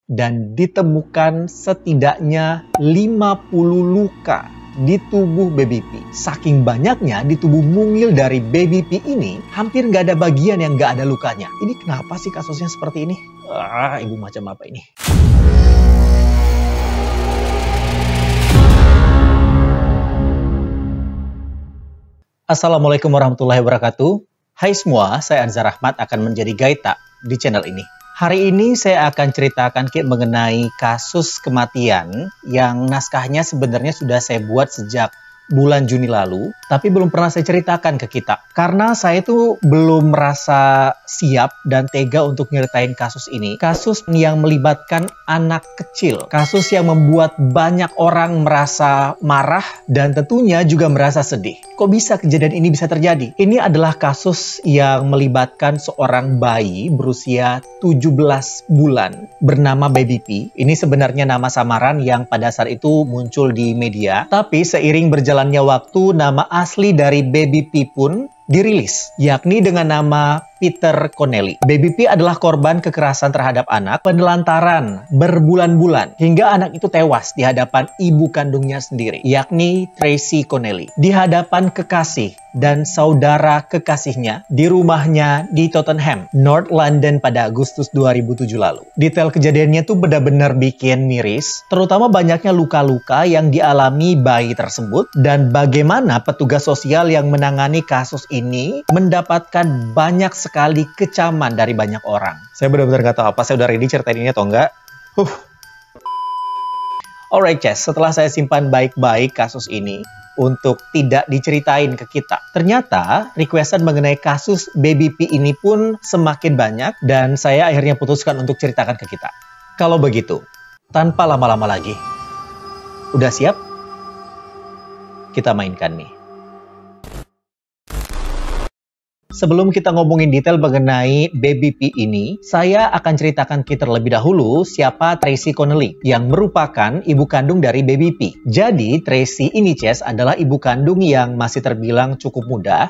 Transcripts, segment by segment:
dan ditemukan setidaknya 50 luka di tubuh Baby P. Saking banyaknya di tubuh mungil dari Baby P ini, hampir nggak ada bagian yang nggak ada lukanya. Ini kenapa sih kasusnya seperti ini? Ibu macam apa ini? Assalamualaikum warahmatullahi wabarakatuh. Hai semua, saya Anzar Ahmad akan menjadi gaita di channel ini. Hari ini saya akan ceritakan mengenai kasus kematian yang naskahnya sebenarnya sudah saya buat sejak bulan Juni lalu, tapi belum pernah saya ceritakan ke kita. Karena saya tuh belum merasa siap dan tega untuk nyeritain kasus ini. Kasus yang melibatkan anak kecil. Kasus yang membuat banyak orang merasa marah dan tentunya juga merasa sedih. Kok bisa kejadian ini bisa terjadi? Ini adalah kasus yang melibatkan seorang bayi berusia 17 bulan bernama Baby P. Ini sebenarnya nama samaran yang pada saat itu muncul di media. Tapi seiring berjalannya waktu, nama asli dari Baby P pun dirilis, yakni dengan nama Peter Connelly. Baby P adalah korban kekerasan terhadap anak, penelantaran berbulan-bulan, hingga anak itu tewas di hadapan ibu kandungnya sendiri, yakni Tracy Connelly. Di hadapan kekasih dan saudara kekasihnya di rumahnya di Tottenham, North London pada Agustus 2007 lalu. Detail kejadiannya tuh benar-benar bikin miris, terutama banyaknya luka-luka yang dialami bayi tersebut dan bagaimana petugas sosial yang menangani kasus ini mendapatkan banyak sekali kecaman dari banyak orang. Saya benar-benar nggak tahu apa saya udah ready ceritain ini atau enggak. Alright, Chess, setelah saya simpan baik-baik kasus ini untuk tidak diceritain ke kita, ternyata requestan mengenai kasus Baby P ini pun semakin banyak dan saya akhirnya putuskan untuk ceritakan ke kita. Kalau begitu, tanpa lama-lama lagi, udah siap? Kita mainkan nih. Sebelum kita ngomongin detail mengenai Baby P ini, saya akan ceritakan kita terlebih dahulu siapa Tracy Connelly, yang merupakan ibu kandung dari Baby P. Jadi, Tracy ini, Chess, adalah ibu kandung yang masih terbilang cukup muda.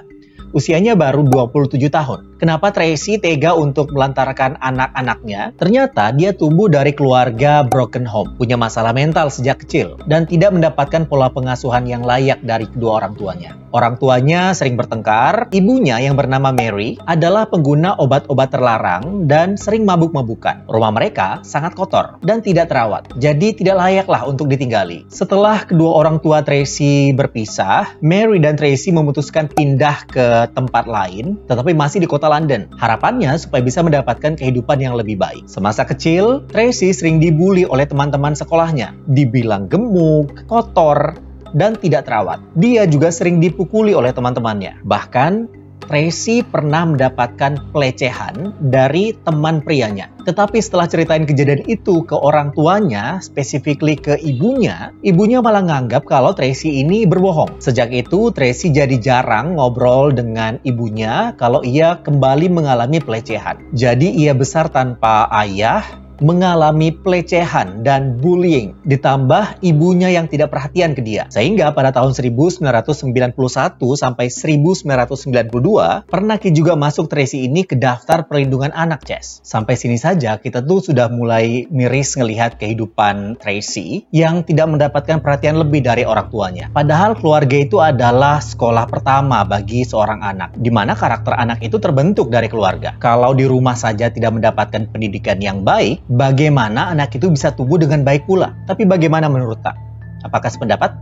Usianya baru 27 tahun. Kenapa Tracy tega untuk melantarkan anak-anaknya? Ternyata dia tumbuh dari keluarga broken home, punya masalah mental sejak kecil, dan tidak mendapatkan pola pengasuhan yang layak dari kedua orang tuanya. Orang tuanya sering bertengkar, ibunya yang bernama Mary adalah pengguna obat-obat terlarang dan sering mabuk-mabukan. Rumah mereka sangat kotor dan tidak terawat, jadi tidak layaklah untuk ditinggali. Setelah kedua orang tua Tracy berpisah, Mary dan Tracy memutuskan pindah ke tempat lain, tetapi masih di kota London. Harapannya supaya bisa mendapatkan kehidupan yang lebih baik. Semasa kecil, Tracy sering dibully oleh teman-teman sekolahnya. Dibilang gemuk, kotor, dan tidak terawat. Dia juga sering dipukuli oleh teman-temannya. Bahkan, Tracy pernah mendapatkan pelecehan dari teman prianya. Tetapi setelah ceritain kejadian itu ke orang tuanya, specifically ke ibunya malah nganggap kalau Tracy ini berbohong. Sejak itu, Tracy jadi jarang ngobrol dengan ibunya kalau ia kembali mengalami pelecehan. Jadi ia besar tanpa ayah, mengalami pelecehan dan bullying, ditambah ibunya yang tidak perhatian ke dia. Sehingga pada tahun 1991 sampai 1992, pernah juga masuk Tracy ini ke daftar perlindungan anak, Chess. Sampai sini saja kita tuh sudah mulai miris ngelihat kehidupan Tracy yang tidak mendapatkan perhatian lebih dari orang tuanya. Padahal keluarga itu adalah sekolah pertama bagi seorang anak, di mana karakter anak itu terbentuk dari keluarga. Kalau di rumah saja tidak mendapatkan pendidikan yang baik, bagaimana anak itu bisa tumbuh dengan baik pula? Tapi bagaimana menurut Kak? Apakah sependapat?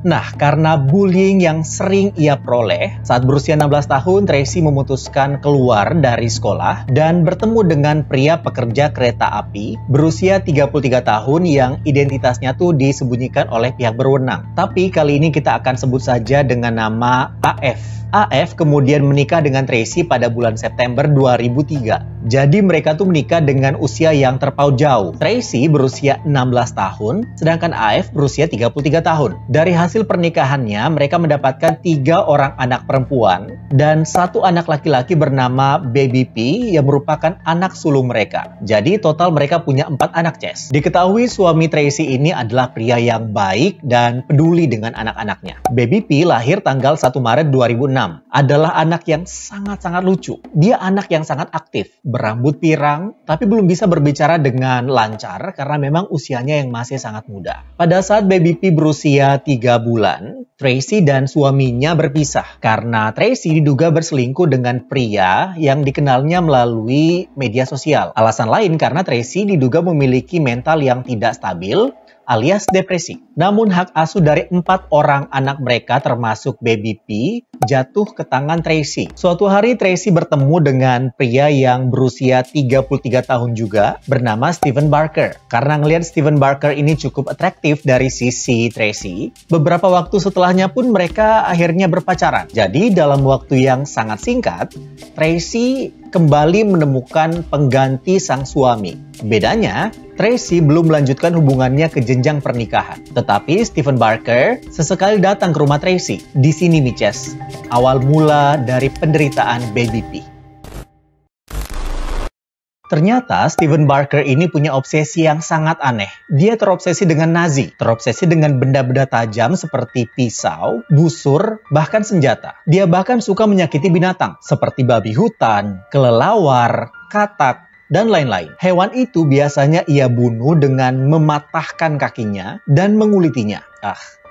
Nah, karena bullying yang sering ia peroleh, saat berusia 16 tahun, Tracy memutuskan keluar dari sekolah dan bertemu dengan pria pekerja kereta api berusia 33 tahun yang identitasnya tuh disembunyikan oleh pihak berwenang. Tapi kali ini kita akan sebut saja dengan nama AF. AF kemudian menikah dengan Tracy pada bulan September 2003. Jadi mereka tuh menikah dengan usia yang terpaut jauh. Tracy berusia 16 tahun, sedangkan AF berusia 33 tahun. Dari hasil pernikahannya, mereka mendapatkan 3 orang anak perempuan dan 1 anak laki-laki bernama Baby P yang merupakan anak sulung mereka. Jadi total mereka punya 4 anak, Chess. Diketahui suami Tracy ini adalah pria yang baik dan peduli dengan anak-anaknya. Baby P lahir tanggal 1 Maret 2006 6 adalah anak yang sangat-sangat lucu. Dia anak yang sangat aktif, berambut pirang, tapi belum bisa berbicara dengan lancar karena memang usianya yang masih sangat muda. Pada saat baby P berusia 3 bulan, Tracy dan suaminya berpisah karena Tracy diduga berselingkuh dengan pria yang dikenalnya melalui media sosial. Alasan lain karena Tracy diduga memiliki mental yang tidak stabil alias depresi. Namun hak asuh dari 4 orang anak mereka termasuk baby P jatuh ke tangan Tracy. Suatu hari Tracy bertemu dengan pria yang berusia 33 tahun juga bernama Steven Barker. Karena ngelihat Steven Barker ini cukup atraktif dari sisi Tracy, beberapa waktu setelahnya pun mereka akhirnya berpacaran. Jadi dalam waktu yang sangat singkat, Tracy kembali menemukan pengganti sang suami. Bedanya, Tracy belum melanjutkan hubungannya ke jenjang pernikahan. Tetapi Steven Barker sesekali datang ke rumah Tracy. Di sini nih, Ces, awal mula dari penderitaan baby P. Ternyata Steven Barker ini punya obsesi yang sangat aneh. Dia terobsesi dengan Nazi, terobsesi dengan benda-benda tajam seperti pisau, busur, bahkan senjata. Dia bahkan suka menyakiti binatang seperti babi hutan, kelelawar, katak, dan lain-lain. Hewan itu biasanya ia bunuh dengan mematahkan kakinya dan mengulitinya.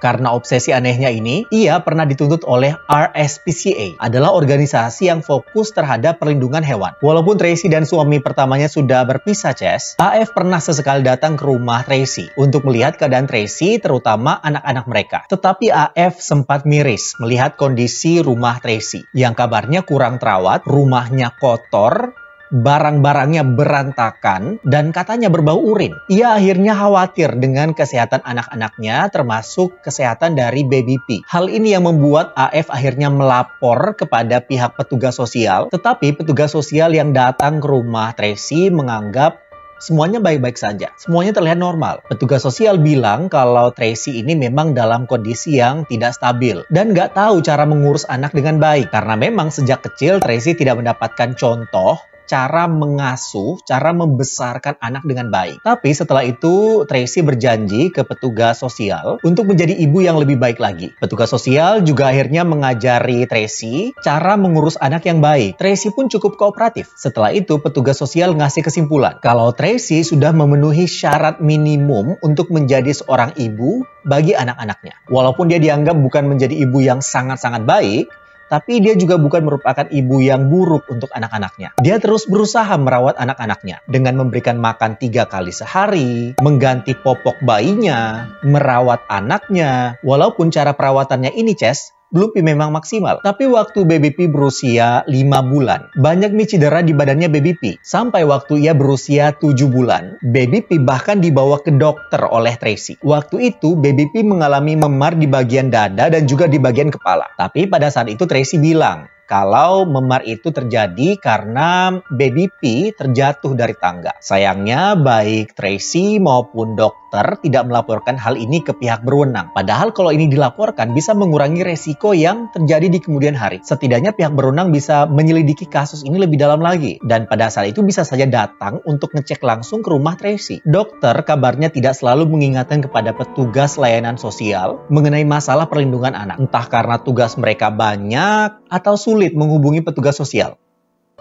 Karena obsesi anehnya ini, ia pernah dituntut oleh RSPCA, adalah organisasi yang fokus terhadap perlindungan hewan. Walaupun Tracy dan suami pertamanya sudah berpisah, Ces, AF pernah sesekali datang ke rumah Tracy untuk melihat keadaan Tracy, terutama anak-anak mereka. Tetapi AF sempat miris melihat kondisi rumah Tracy, yang kabarnya kurang terawat, rumahnya kotor, barang-barangnya berantakan, dan katanya berbau urin. Ia akhirnya khawatir dengan kesehatan anak-anaknya, termasuk kesehatan dari baby P. Hal ini yang membuat AF akhirnya melapor kepada pihak petugas sosial, tetapi petugas sosial yang datang ke rumah Tracy menganggap semuanya baik-baik saja. Semuanya terlihat normal. Petugas sosial bilang kalau Tracy ini memang dalam kondisi yang tidak stabil dan nggak tahu cara mengurus anak dengan baik. Karena memang sejak kecil Tracy tidak mendapatkan contoh cara mengasuh, cara membesarkan anak dengan baik. Tapi setelah itu, Tracy berjanji ke petugas sosial untuk menjadi ibu yang lebih baik lagi. Petugas sosial juga akhirnya mengajari Tracy cara mengurus anak yang baik. Tracy pun cukup kooperatif. Setelah itu, petugas sosial ngasih kesimpulan kalau Tracy sudah memenuhi syarat minimum untuk menjadi seorang ibu bagi anak-anaknya. Walaupun dia dianggap bukan menjadi ibu yang sangat-sangat baik, tapi dia juga bukan merupakan ibu yang buruk untuk anak-anaknya. Dia terus berusaha merawat anak-anaknya dengan memberikan makan 3 kali sehari, mengganti popok bayinya, merawat anaknya. Walaupun cara perawatannya ini, Ces, belum memang maksimal. Tapi waktu baby P berusia 5 bulan, banyak nih cedera di badannya baby P. Sampai waktu ia berusia 7 bulan, baby P bahkan dibawa ke dokter oleh Tracy. Waktu itu, baby P mengalami memar di bagian dada dan juga di bagian kepala. Tapi pada saat itu Tracy bilang kalau memar itu terjadi karena baby P terjatuh dari tangga. Sayangnya baik Tracy maupun dokter tidak melaporkan hal ini ke pihak berwenang. Padahal kalau ini dilaporkan bisa mengurangi resiko yang terjadi di kemudian hari. Setidaknya pihak berwenang bisa menyelidiki kasus ini lebih dalam lagi. Dan pada saat itu bisa saja datang untuk ngecek langsung ke rumah Tracy. Dokter kabarnya tidak selalu mengingatkan kepada petugas layanan sosial mengenai masalah perlindungan anak. Entah karena tugas mereka banyak atau sulit menghubungi petugas sosial.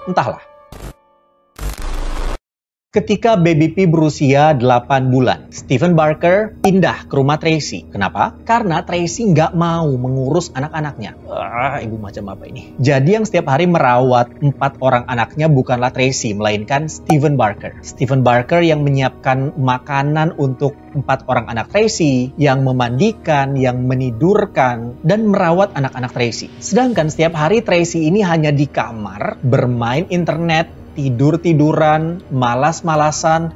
Entahlah. Ketika baby P berusia 8 bulan, Steven Barker pindah ke rumah Tracy. Kenapa? Karena Tracy nggak mau mengurus anak-anaknya. Ibu macam apa ini? Jadi yang setiap hari merawat 4 orang anaknya bukanlah Tracy, melainkan Steven Barker. Steven Barker yang menyiapkan makanan untuk 4 orang anak Tracy, yang memandikan, yang menidurkan, dan merawat anak-anak Tracy. Sedangkan setiap hari Tracy ini hanya di kamar, bermain internet, tidur-tiduran, malas-malasan.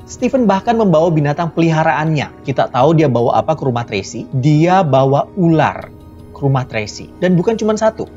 Steven bahkan membawa binatang peliharaannya. Kita tahu dia bawa apa ke rumah Tracy? Dia bawa ular ke rumah Tracy. Dan bukan cuma satu.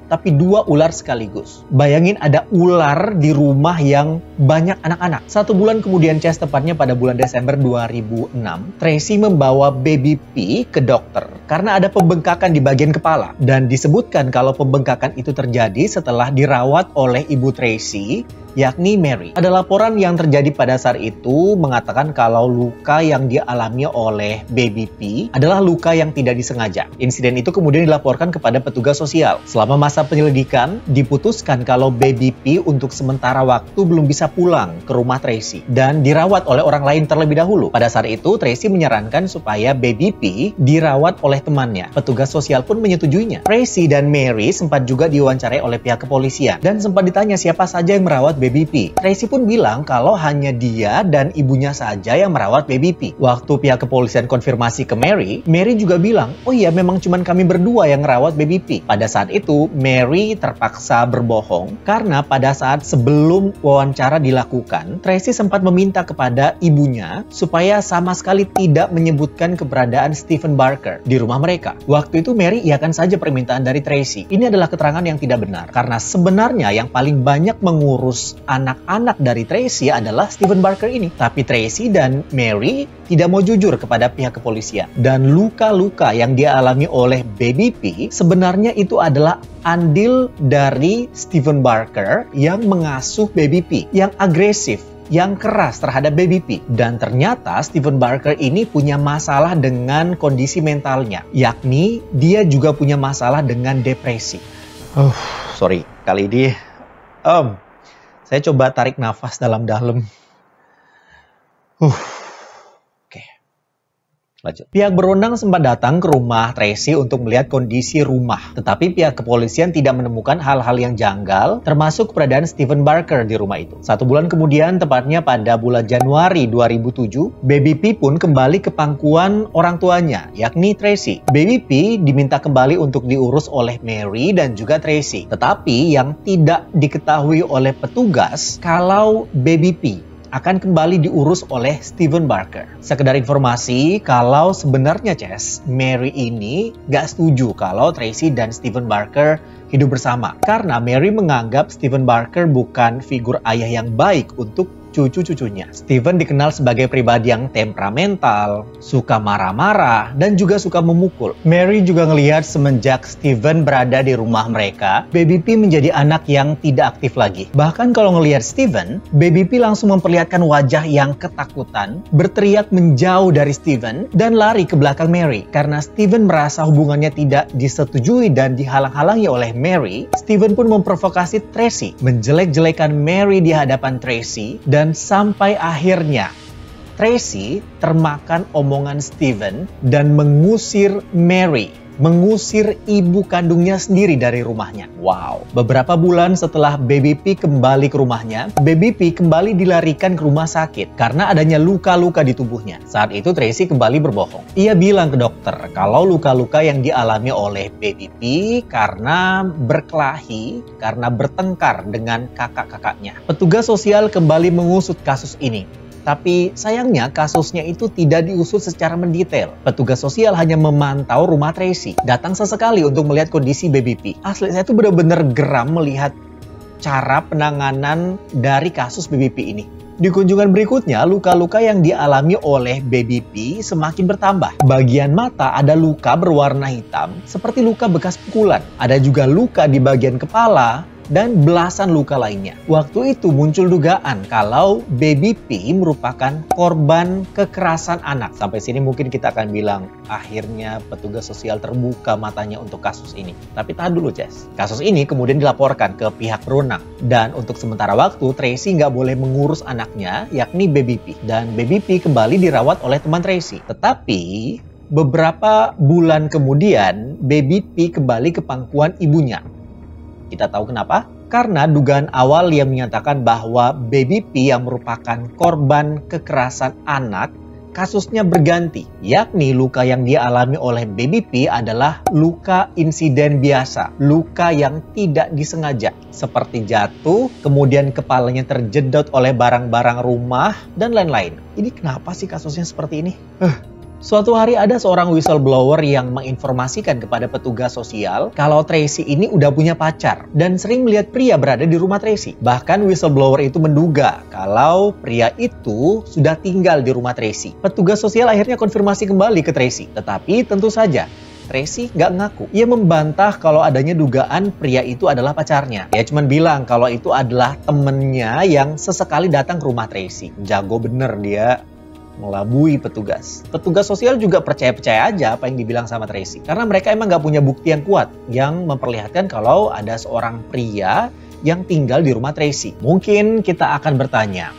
tapi 2 ular sekaligus. Bayangin ada ular di rumah yang banyak anak-anak. 1 bulan kemudian, Chess, tepatnya pada bulan Desember 2006, Tracy membawa baby P ke dokter karena ada pembengkakan di bagian kepala. Dan disebutkan kalau pembengkakan itu terjadi setelah dirawat oleh ibu Tracy, yakni Mary. Ada laporan yang terjadi pada saat itu mengatakan kalau luka yang dialami oleh baby P adalah luka yang tidak disengaja. Insiden itu kemudian dilaporkan kepada petugas sosial. Selama masa penyelidikan, diputuskan kalau baby P untuk sementara waktu belum bisa pulang ke rumah Tracy dan dirawat oleh orang lain terlebih dahulu. Pada saat itu, Tracy menyarankan supaya baby P dirawat oleh temannya. Petugas sosial pun menyetujuinya. Tracy dan Mary sempat juga diwawancarai oleh pihak kepolisian dan sempat ditanya siapa saja yang merawat baby P. Tracy pun bilang kalau hanya dia dan ibunya saja yang merawat baby P. Waktu pihak kepolisian konfirmasi ke Mary, Mary juga bilang, oh iya memang cuma kami berdua yang merawat baby P. Pada saat itu, Mary terpaksa berbohong karena pada saat sebelum wawancara dilakukan, Tracy sempat meminta kepada ibunya supaya sama sekali tidak menyebutkan keberadaan Stephen Barker di rumah mereka. Waktu itu Mary iakan saja permintaan dari Tracy. Ini adalah keterangan yang tidak benar karena sebenarnya yang paling banyak mengurus anak-anak dari Tracy adalah Stephen Barker ini. Tapi Tracy dan Mary tidak mau jujur kepada pihak kepolisian. Dan luka-luka yang dialami oleh baby P sebenarnya itu adalah andil dari Stephen Barker yang mengasuh baby P, yang agresif, yang keras terhadap baby P. Dan ternyata Stephen Barker ini punya masalah dengan kondisi mentalnya, yakni dia juga punya masalah dengan depresi. Sorry, kali ini saya coba tarik nafas dalam-dalam. Oke. Lanjut. Pihak berwenang sempat datang ke rumah Tracy untuk melihat kondisi rumah. Tetapi pihak kepolisian tidak menemukan hal-hal yang janggal, termasuk keberadaan Stephen Barker di rumah itu. 1 bulan kemudian, tepatnya pada bulan Januari 2007, baby P pun kembali ke pangkuan orang tuanya, yakni Tracy. Baby P diminta kembali untuk diurus oleh Mary dan juga Tracy. Tetapi yang tidak diketahui oleh petugas kalau baby P akan kembali diurus oleh Stephen Barker. Sekedar informasi, kalau sebenarnya Chess, Mary ini gak setuju kalau Tracy dan Stephen Barker hidup bersama. Karena Mary menganggap Stephen Barker bukan figur ayah yang baik untuk cucu-cucunya. Stephen dikenal sebagai pribadi yang temperamental, suka marah-marah, dan juga suka memukul. Mary juga ngelihat semenjak Stephen berada di rumah mereka, baby P menjadi anak yang tidak aktif lagi. Bahkan kalau ngelihat Stephen, baby P langsung memperlihatkan wajah yang ketakutan, berteriak menjauh dari Stephen, dan lari ke belakang Mary. Karena Stephen merasa hubungannya tidak disetujui dan dihalang-halangi oleh Mary, Stephen pun memprovokasi Tracy, menjelek-jelekan Mary di hadapan Tracy, dan sampai akhirnya Tracy termakan omongan Stephen dan mengusir Mary, mengusir ibu kandungnya sendiri dari rumahnya. Wow. Beberapa bulan setelah baby P kembali ke rumahnya, baby P kembali dilarikan ke rumah sakit karena adanya luka-luka di tubuhnya. Saat itu Tracy kembali berbohong. Ia bilang ke dokter kalau luka-luka yang dialami oleh baby P karena berkelahi, karena bertengkar dengan kakak-kakaknya. Petugas sosial kembali mengusut kasus ini. Tapi sayangnya kasusnya itu tidak diusut secara mendetail. Petugas sosial hanya memantau rumah Tracy, datang sesekali untuk melihat kondisi baby P. Asli saya tuh benar-benar geram melihat cara penanganan dari kasus baby P ini. Di kunjungan berikutnya, luka-luka yang dialami oleh baby P semakin bertambah. Bagian mata ada luka berwarna hitam seperti luka bekas pukulan. Ada juga luka di bagian kepala dan belasan luka lainnya. Waktu itu muncul dugaan kalau baby P merupakan korban kekerasan anak. Sampai sini mungkin kita akan bilang, akhirnya petugas sosial terbuka matanya untuk kasus ini. Tapi tahan dulu, Jess. Kasus ini kemudian dilaporkan ke pihak berwenang. Dan untuk sementara waktu, Tracy nggak boleh mengurus anaknya, yakni baby P. Dan baby P kembali dirawat oleh teman Tracy. Tetapi beberapa bulan kemudian, baby P kembali ke pangkuan ibunya. Kita tahu kenapa? Karena dugaan awal yang menyatakan bahwa baby P yang merupakan korban kekerasan anak, kasusnya berganti. Yakni luka yang dialami oleh baby P adalah luka insiden biasa. Luka yang tidak disengaja. Seperti jatuh, kemudian kepalanya terjedot oleh barang-barang rumah, dan lain-lain. Ini kenapa sih kasusnya seperti ini? Suatu hari ada seorang whistleblower yang menginformasikan kepada petugas sosial kalau Tracy ini udah punya pacar dan sering melihat pria berada di rumah Tracy. Bahkan whistleblower itu menduga kalau pria itu sudah tinggal di rumah Tracy. Petugas sosial akhirnya konfirmasi kembali ke Tracy, tetapi tentu saja Tracy nggak ngaku. Ia membantah kalau adanya dugaan pria itu adalah pacarnya. Ia cuma bilang kalau itu adalah temennya yang sesekali datang ke rumah Tracy. Jago bener dia melabui petugas. Petugas sosial juga percaya-percaya aja apa yang dibilang sama Tracy. Karena mereka emang nggak punya bukti yang kuat yang memperlihatkan kalau ada seorang pria yang tinggal di rumah Tracy. Mungkin kita akan bertanya,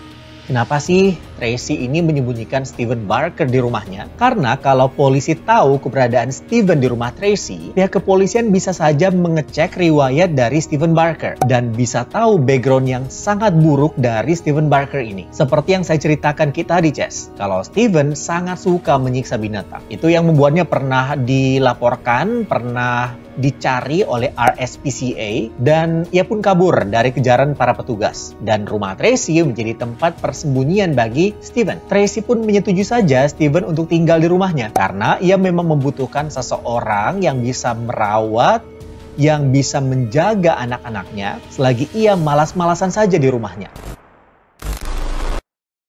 kenapa sih Tracy ini menyembunyikan Steven Barker di rumahnya? Karena kalau polisi tahu keberadaan Steven di rumah Tracy, pihak kepolisian bisa saja mengecek riwayat dari Steven Barker dan bisa tahu background yang sangat buruk dari Steven Barker ini. Seperti yang saya ceritakan kita di Chess, kalau Steven sangat suka menyiksa binatang. Itu yang membuatnya pernah dilaporkan, pernah dicari oleh RSPCA, dan ia pun kabur dari kejaran para petugas. Dan rumah Tracy menjadi tempat persembunyian bagi Steven. Tracy pun menyetujui saja Steven untuk tinggal di rumahnya karena ia memang membutuhkan seseorang yang bisa merawat, yang bisa menjaga anak-anaknya selagi ia malas-malasan saja di rumahnya.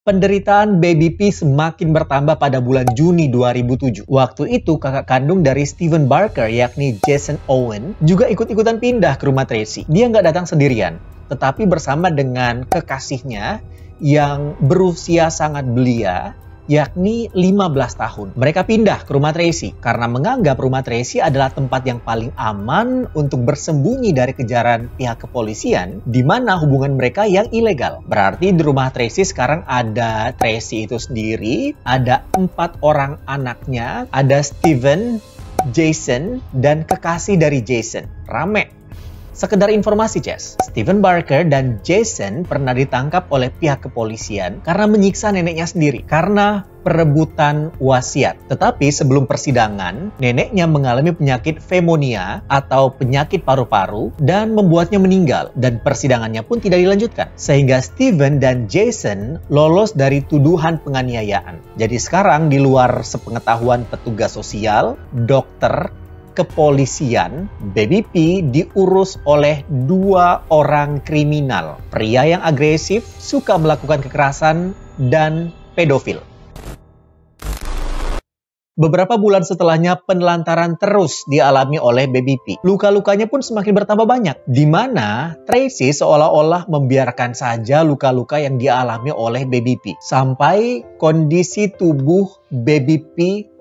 Penderitaan Baby P semakin bertambah pada bulan Juni 2007. Waktu itu kakak kandung dari Steven Barker yakni Jason Owen juga ikut-ikutan pindah ke rumah Tracy. Dia nggak datang sendirian, tetapi bersama dengan kekasihnya yang berusia sangat belia, yakni 15 tahun. Mereka pindah ke rumah Tracy karena menganggap rumah Tracy adalah tempat yang paling aman untuk bersembunyi dari kejaran pihak kepolisian, di mana hubungan mereka yang ilegal. Berarti di rumah Tracy sekarang ada Tracy itu sendiri, ada 4 orang anaknya, ada Steven, Jason, dan kekasih dari Jason. Rame. Sekedar informasi, Chess, Steven Barker dan Jason pernah ditangkap oleh pihak kepolisian karena menyiksa neneknya sendiri karena perebutan wasiat. Tetapi sebelum persidangan, neneknya mengalami penyakit pneumonia atau penyakit paru-paru dan membuatnya meninggal, dan persidangannya pun tidak dilanjutkan. Sehingga Steven dan Jason lolos dari tuduhan penganiayaan. Jadi sekarang di luar sepengetahuan petugas sosial, dokter, kepolisian, Baby P diurus oleh 2 orang kriminal. Pria yang agresif, suka melakukan kekerasan, dan pedofil. Beberapa bulan setelahnya, penelantaran terus dialami oleh Baby P. Luka-lukanya pun semakin bertambah banyak, di mana Tracy seolah-olah membiarkan saja luka-luka yang dialami oleh Baby P. Sampai kondisi tubuh Baby P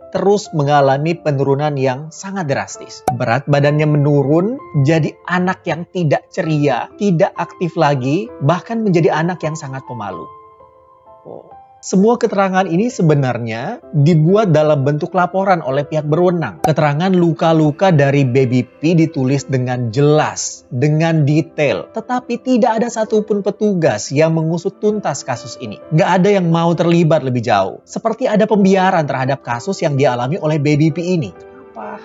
terus mengalami penurunan yang sangat drastis. Berat badannya menurun, jadi anak yang tidak ceria, tidak aktif lagi, bahkan menjadi anak yang sangat pemalu. Semua keterangan ini sebenarnya dibuat dalam bentuk laporan oleh pihak berwenang. Keterangan luka-luka dari Baby P ditulis dengan jelas, dengan detail. Tetapi tidak ada satupun petugas yang mengusut tuntas kasus ini. Nggak ada yang mau terlibat lebih jauh. Seperti ada pembiaran terhadap kasus yang dialami oleh Baby P ini. Kenapa?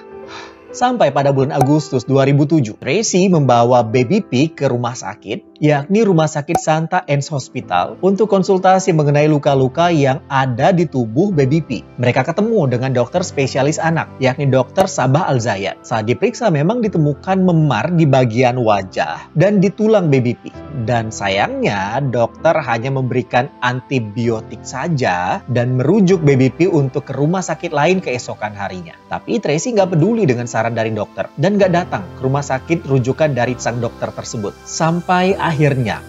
Sampai pada bulan Agustus 2007, Tracy membawa Baby P ke rumah sakit, yakni Rumah Sakit Santa Anne's Hospital, untuk konsultasi mengenai luka-luka yang ada di tubuh Baby P. Mereka ketemu dengan dokter spesialis anak, yakni Dr. Sabah Al-Zayat. Saat diperiksa memang ditemukan memar di bagian wajah dan di tulang Baby P. Dan sayangnya, dokter hanya memberikan antibiotik saja dan merujuk Baby P untuk ke rumah sakit lain keesokan harinya. Tapi Tracy nggak peduli dengan saran dari dokter dan nggak datang ke rumah sakit rujukan dari sang dokter tersebut. Sampai akhirnya,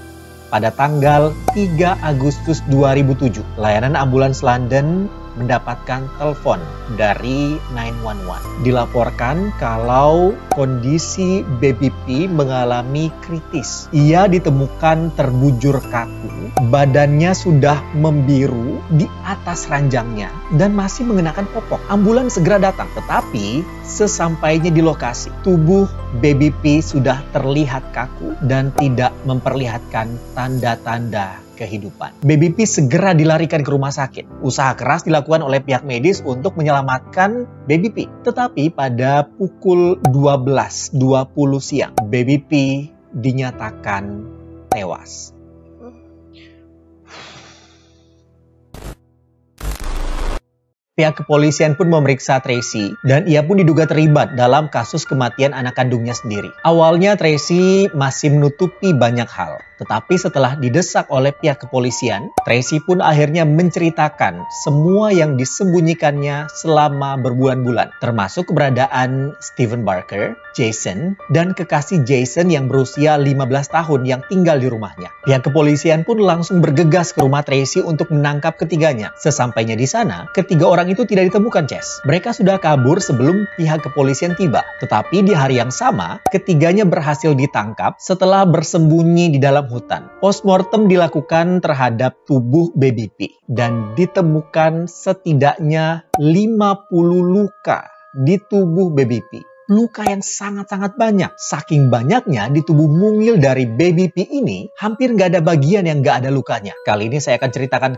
pada tanggal 3 Agustus 2007, layanan ambulans London mendapatkan telepon dari 911. Dilaporkan kalau kondisi Baby P mengalami kritis. Ia ditemukan terbujur kaku, badannya sudah membiru di atas ranjangnya dan masih mengenakan popok. Ambulans segera datang, tetapi sesampainya di lokasi, tubuh Baby P sudah terlihat kaku dan tidak memperlihatkan tanda-tanda kehidupan. Baby P segera dilarikan ke rumah sakit. Usaha keras dilakukan oleh pihak medis untuk menyelamatkan Baby P. Tetapi pada pukul 12.20 siang, Baby P dinyatakan tewas. Pihak kepolisian pun memeriksa Tracy dan ia pun diduga terlibat dalam kasus kematian anak kandungnya sendiri. Awalnya Tracy masih menutupi banyak hal, tetapi setelah didesak oleh pihak kepolisian, Tracy pun akhirnya menceritakan semua yang disembunyikannya selama berbulan-bulan, termasuk keberadaan Steven Barker, Jason, dan kekasih Jason yang berusia 15 tahun yang tinggal di rumahnya. Pihak kepolisian pun langsung bergegas ke rumah Tracy untuk menangkap ketiganya. Sesampainya di sana, ketiga orang itu tidak ditemukan, Ces. Mereka sudah kabur sebelum pihak kepolisian tiba. Tetapi di hari yang sama, ketiganya berhasil ditangkap setelah bersembunyi di dalam hutan. Postmortem dilakukan terhadap tubuh Baby P dan ditemukan setidaknya 50 luka di tubuh Baby P. Luka yang sangat-sangat banyak. Saking banyaknya di tubuh mungil dari Baby P ini, hampir nggak ada bagian yang nggak ada lukanya. Kali ini saya akan ceritakan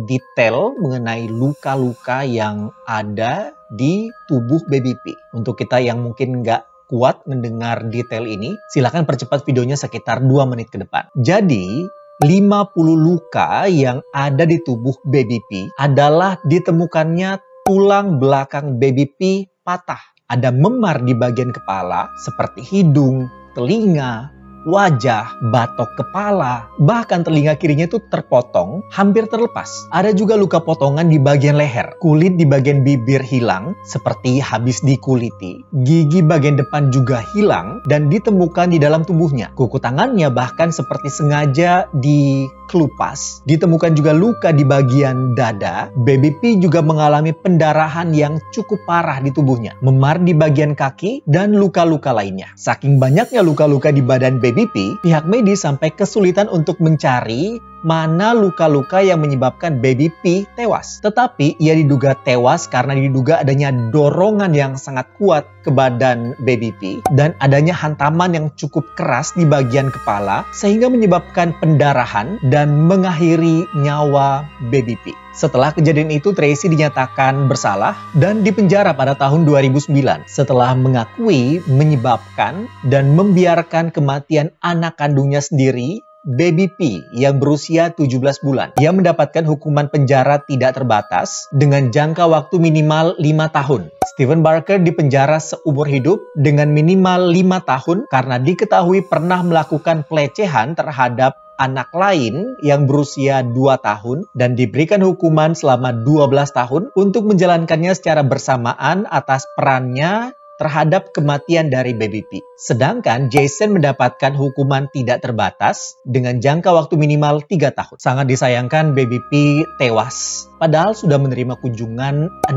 detail mengenai luka-luka yang ada di tubuh Baby P. Untuk kita yang mungkin nggak kuat mendengar detail ini, silakan percepat videonya sekitar 2 menit ke depan. Jadi, 50 luka yang ada di tubuh Baby P adalah ditemukannya tulang belakang Baby P patah. Ada memar di bagian kepala seperti hidung, telinga, wajah, batok kepala, bahkan telinga kirinya itu terpotong, hampir terlepas. Ada juga luka potongan di bagian leher, kulit di bagian bibir hilang, seperti habis dikuliti. Gigi bagian depan juga hilang dan ditemukan di dalam tubuhnya. Kuku tangannya bahkan seperti sengaja dikelupas. Ditemukan juga luka di bagian dada. Baby P juga mengalami pendarahan yang cukup parah di tubuhnya, memar di bagian kaki, dan luka-luka lainnya. Saking banyaknya luka-luka di badan Baby P, pihak medis sampai kesulitan untuk mencari mana luka-luka yang menyebabkan Baby P tewas. Tetapi ia diduga tewas karena diduga adanya dorongan yang sangat kuat ke badan Baby P dan adanya hantaman yang cukup keras di bagian kepala sehingga menyebabkan pendarahan dan mengakhiri nyawa Baby P. Setelah kejadian itu, Tracy dinyatakan bersalah dan dipenjara pada tahun 2009 setelah mengakui menyebabkan dan membiarkan kematian anak kandungnya sendiri, Baby P, yang berusia 17 bulan. Ia mendapatkan hukuman penjara tidak terbatas dengan jangka waktu minimal 5 tahun. Steven Barker dipenjara seumur hidup dengan minimal 5 tahun karena diketahui pernah melakukan pelecehan terhadap anak lain yang berusia 2 tahun dan diberikan hukuman selama 12 tahun untuk menjalankannya secara bersamaan atas perannya terhadap kematian dari Baby P. Sedangkan Jason mendapatkan hukuman tidak terbatas dengan jangka waktu minimal 3 tahun. Sangat disayangkan Baby P tewas, padahal sudah menerima kunjungan 60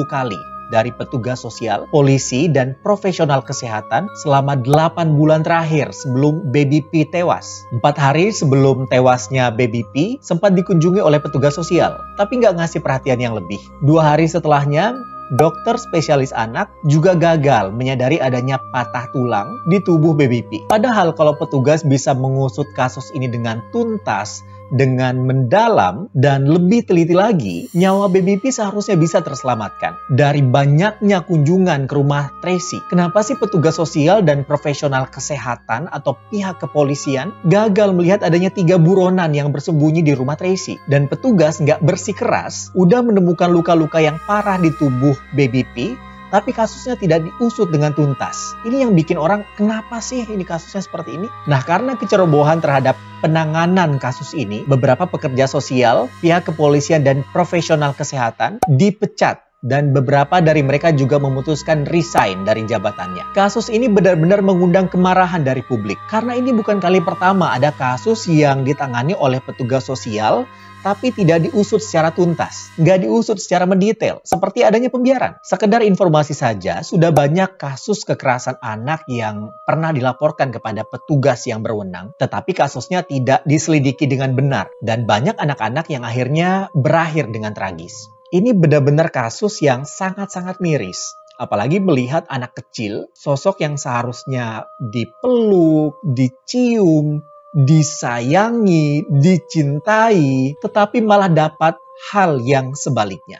kali dari petugas sosial, polisi, dan profesional kesehatan selama 8 bulan terakhir sebelum Baby P tewas. 4 hari sebelum tewasnya Baby P sempat dikunjungi oleh petugas sosial, tapi nggak ngasih perhatian yang lebih. 2 hari setelahnya, dokter spesialis anak juga gagal menyadari adanya patah tulang di tubuh Baby P. Padahal kalau petugas bisa mengusut kasus ini dengan tuntas, dengan mendalam dan lebih teliti lagi, nyawa Baby P seharusnya bisa terselamatkan. Dari banyaknya kunjungan ke rumah Tracy, kenapa sih petugas sosial dan profesional kesehatan atau pihak kepolisian gagal melihat adanya 3 buronan yang bersembunyi di rumah Tracy? Dan petugas nggak bersikeras, udah menemukan luka-luka yang parah di tubuh Baby P, tapi kasusnya tidak diusut dengan tuntas. Ini yang bikin orang, kenapa sih ini kasusnya seperti ini? Nah, karena kecerobohan terhadap penanganan kasus ini, beberapa pekerja sosial, pihak kepolisian, dan profesional kesehatan dipecat. Dan beberapa dari mereka juga memutuskan resign dari jabatannya. Kasus ini benar-benar mengundang kemarahan dari publik. Karena ini bukan kali pertama ada kasus yang ditangani oleh petugas sosial, tapi tidak diusut secara tuntas, nggak diusut secara mendetail, seperti adanya pembiaran. Sekedar informasi saja, sudah banyak kasus kekerasan anak yang pernah dilaporkan kepada petugas yang berwenang, tetapi kasusnya tidak diselidiki dengan benar, dan banyak anak-anak yang akhirnya berakhir dengan tragis. Ini benar-benar kasus yang sangat-sangat miris. Apalagi melihat anak kecil, sosok yang seharusnya dipeluk, dicium, disayangi, dicintai, tetapi malah dapat hal yang sebaliknya.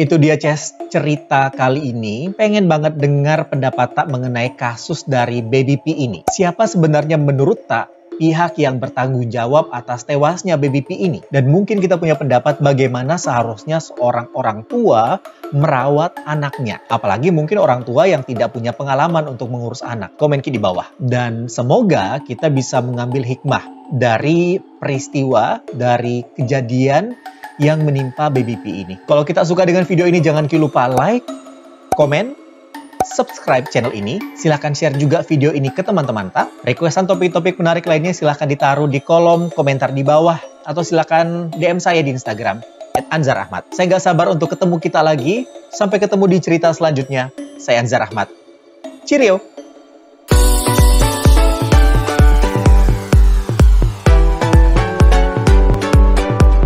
Itu dia, Ces, cerita kali ini. Pengen banget dengar pendapat Tak mengenai kasus dari Baby P ini. Siapa sebenarnya menurut Tak pihak yang bertanggung jawab atas tewasnya baby P ini. Dan mungkin kita punya pendapat bagaimana seharusnya seorang orang tua merawat anaknya. Apalagi mungkin orang tua yang tidak punya pengalaman untuk mengurus anak. Komen di bawah. Dan semoga kita bisa mengambil hikmah dari peristiwa, dari kejadian yang menimpa baby P ini. Kalau kita suka dengan video ini, jangan lupa like, komen, subscribe channel ini. Silahkan share juga video ini ke teman-teman tak. Requestan topik-topik menarik lainnya silahkan ditaruh di kolom komentar di bawah. Atau silahkan DM saya di Instagram @anzarahmat. Saya nggak sabar untuk ketemu kita lagi. Sampai ketemu di cerita selanjutnya. Saya Anzar Ahmad. Cheerio!